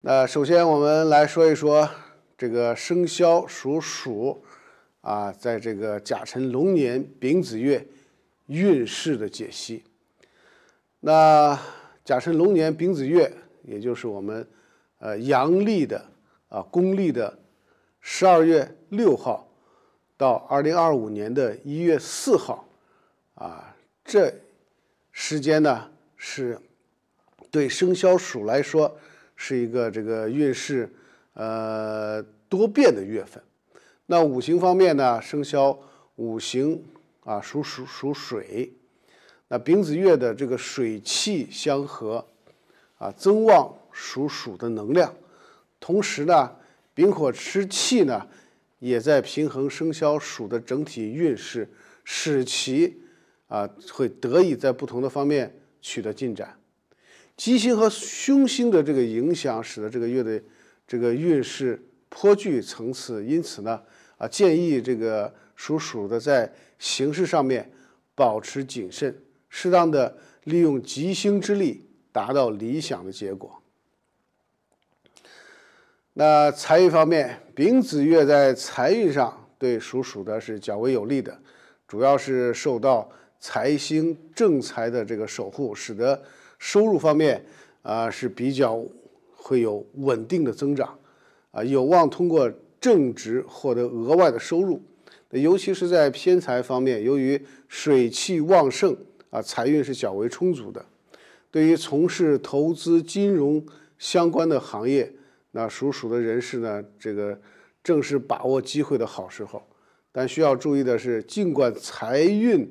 那首先我们来说一说这个生肖属鼠在这个甲辰龙年丙子月运势的解析。那甲辰龙年丙子月，也就是我们阳历的公历的12月6号到2025年的1月4号这时间呢是对生肖属来说是一个这个运势多变的月份。那五行方面呢，生肖五行属水，那丙子月的这个水气相合增旺属鼠的能量，同时呢丙火吃气呢也在平衡生肖属的整体运势，使其会得以在不同的方面取得进展。吉星和凶星的这个影响，使得这个月的这个运势颇具层次。因此呢，建议这个属鼠的在行事上面保持谨慎，适当的利用吉星之力，达到理想的结果。那财运方面，丙子月在财运上对属鼠的是较为有利的，主要是受到财星正财的这个守护，使得收入方面是比较会有稳定的增长有望通过正职获得额外的收入。尤其是在偏财方面，由于水气旺盛财运是较为充足的。对于从事投资金融相关的行业，那属鼠的人士呢，这个正是把握机会的好时候。但需要注意的是，尽管财运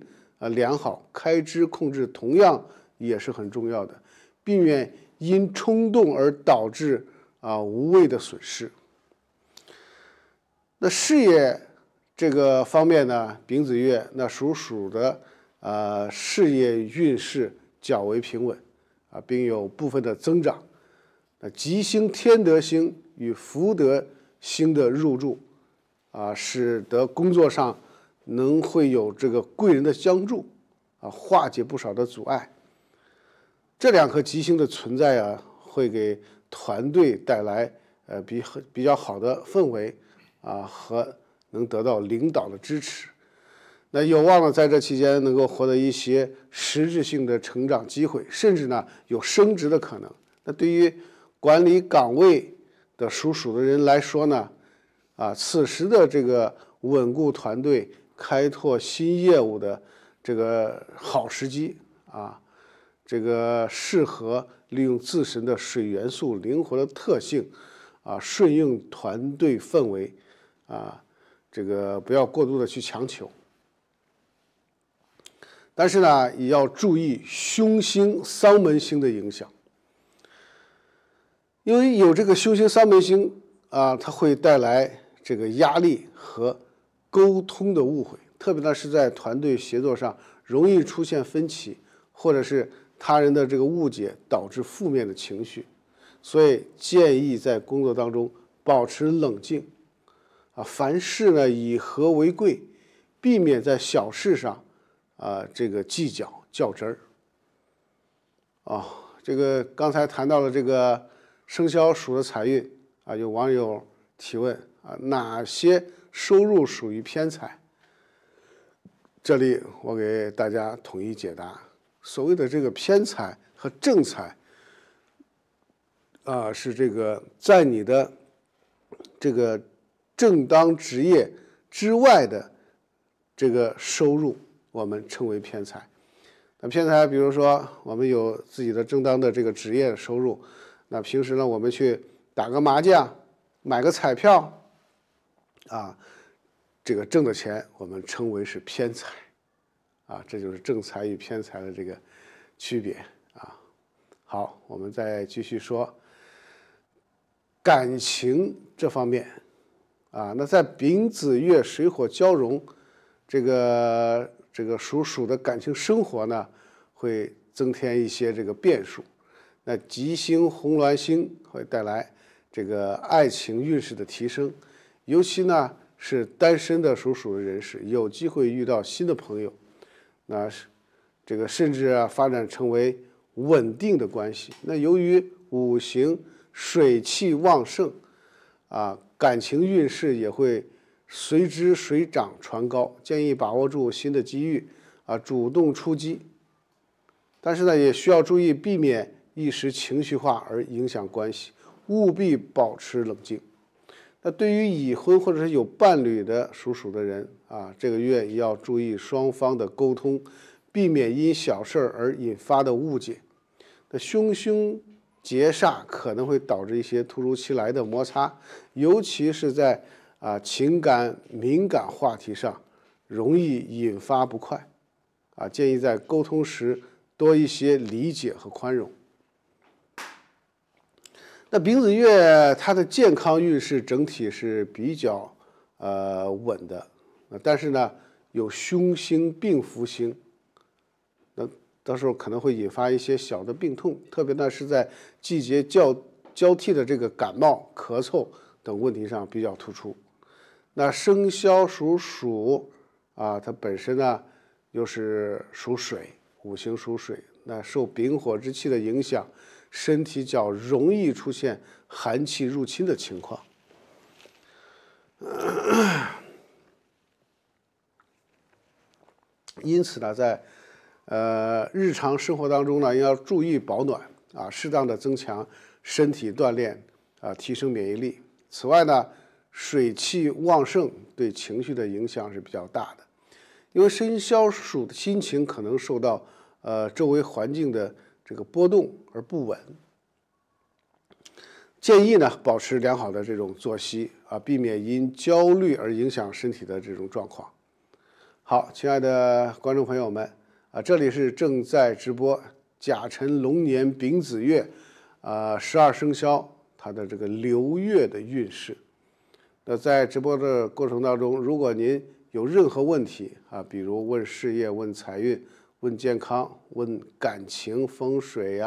良好，开支控制同样也是很重要的，避免因冲动而导致无谓的损失。那事业这个方面呢，丙子月那属鼠的事业运势较为平稳并有部分的增长。那吉星天德星与福德星的入驻使得工作上会有这个贵人的相助化解不少的阻碍。这两颗吉星的存在会给团队带来比较好的氛围和能得到领导的支持。那有望呢在这期间能够获得一些实质性的成长机会，甚至呢有升职的可能。那对于管理岗位的属鼠的人来说呢此时的这个稳固团队、开拓新业务的这个好时机这个适合利用自身的水元素灵活的特性顺应团队氛围这个不要过度的去强求。但是呢，也要注意凶星、丧门星的影响，因为有这个凶星、丧门星它会带来这个压力和沟通的误会，特别呢是在团队协作上容易出现分歧，或者是他人的这个误解导致负面的情绪，所以建议在工作当中保持冷静凡事呢以和为贵，避免在小事上这个计较较真儿这个刚才谈到了这个生肖属的财运有网友提问哪些收入属于偏财？这里我给大家统一解答。所谓的这个偏财和正财是这个在你的这个正当职业之外的这个收入，我们称为偏财。那偏财，比如说我们有自己的正当的这个职业收入，那平时呢我们去打个麻将、买个彩票这个挣的钱我们称为是偏财这就是正财与偏财的这个区别好，我们再继续说感情这方面那在丙子月水火交融，这个属鼠的感情生活呢会增添一些这个变数。那吉星红鸾星会带来这个爱情运势的提升，尤其呢是单身的属鼠的人士有机会遇到新的朋友，那这个甚至发展成为稳定的关系。那由于五行水气旺盛，感情运势也会随之水涨船高。建议把握住新的机遇，主动出击。但是呢，也需要注意避免一时情绪化而影响关系，务必保持冷静。那对于已婚或者是有伴侣的属鼠的人这个月也要注意双方的沟通，避免因小事而引发的误解。那凶劫煞可能会导致一些突如其来的摩擦，尤其是在情感敏感话题上，容易引发不快。建议在沟通时多一些理解和宽容。那丙子月它的健康运势整体是比较稳的，但是呢有凶星并福星，那到时候可能会引发一些小的病痛，特别呢是在季节交替的这个感冒、咳嗽等问题上比较突出。那生肖属鼠它本身呢又是属水，五行属水，那受丙火之气的影响，身体较容易出现寒气入侵的情况。因此呢，在日常生活当中呢，要注意保暖适当的增强身体锻炼提升免疫力。此外呢，水气旺盛对情绪的影响是比较大的，因为生肖属的心情可能受到周围环境的这个波动而不稳。建议呢保持良好的这种作息避免因焦虑而影响身体的这种状况。好，亲爱的观众朋友们这里是正在直播甲辰龙年丙子月12生肖它的这个流月的运势。那在直播的过程当中，如果您有任何问题比如问事业、问财运、问健康、问感情、风水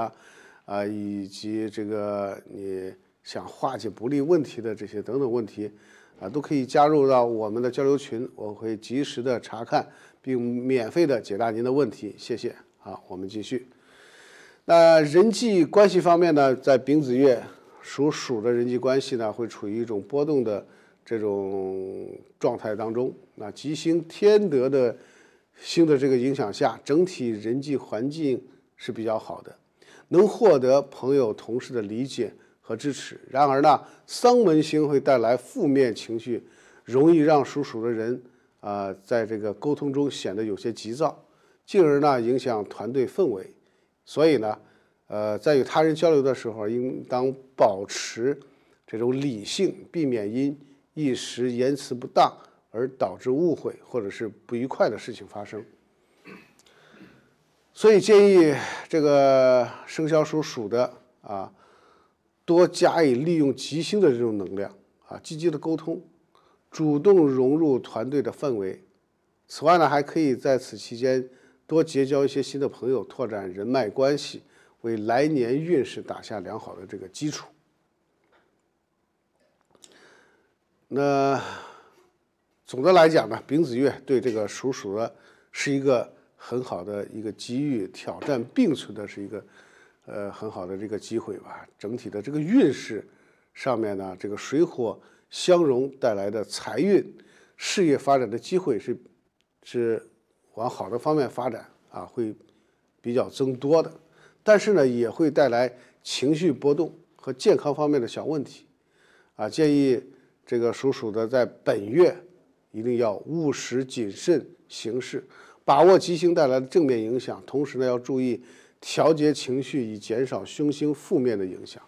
以及这个你想化解不利问题的这些等等问题都可以加入到我们的交流群，我会及时的查看并免费的解答您的问题。谢谢。好，我们继续。那人际关系方面呢，在丙子月属鼠的人际关系呢，会处于一种波动的这种状态当中。那吉星天德的星的这个影响下，整体人际环境是比较好的，能获得朋友同事的理解和支持。然而呢，丧门星会带来负面情绪，容易让属鼠的人在这个沟通中显得有些急躁，进而呢影响团队氛围。所以呢在与他人交流的时候，应当保持这种理性，避免因一时言辞不当而导致误会或者是不愉快的事情发生。所以建议这个生肖属鼠的多加以利用吉星的这种能量积极的沟通，主动融入团队的氛围。此外呢，还可以在此期间多结交一些新的朋友，拓展人脉关系，为来年运势打下良好的这个基础。那总的来讲呢，丙子月对这个属鼠的是一个很好的一个机遇，挑战并存的是一个很好的这个机会吧。整体的这个运势上面呢，这个水火相融带来的财运、事业发展的机会是往好的方面发展会比较增多的。但是呢，也会带来情绪波动和健康方面的小问题建议这个属鼠的在本月一定要务实谨慎行事，把握吉星带来的正面影响，同时呢要注意调节情绪，以减少凶星负面的影响。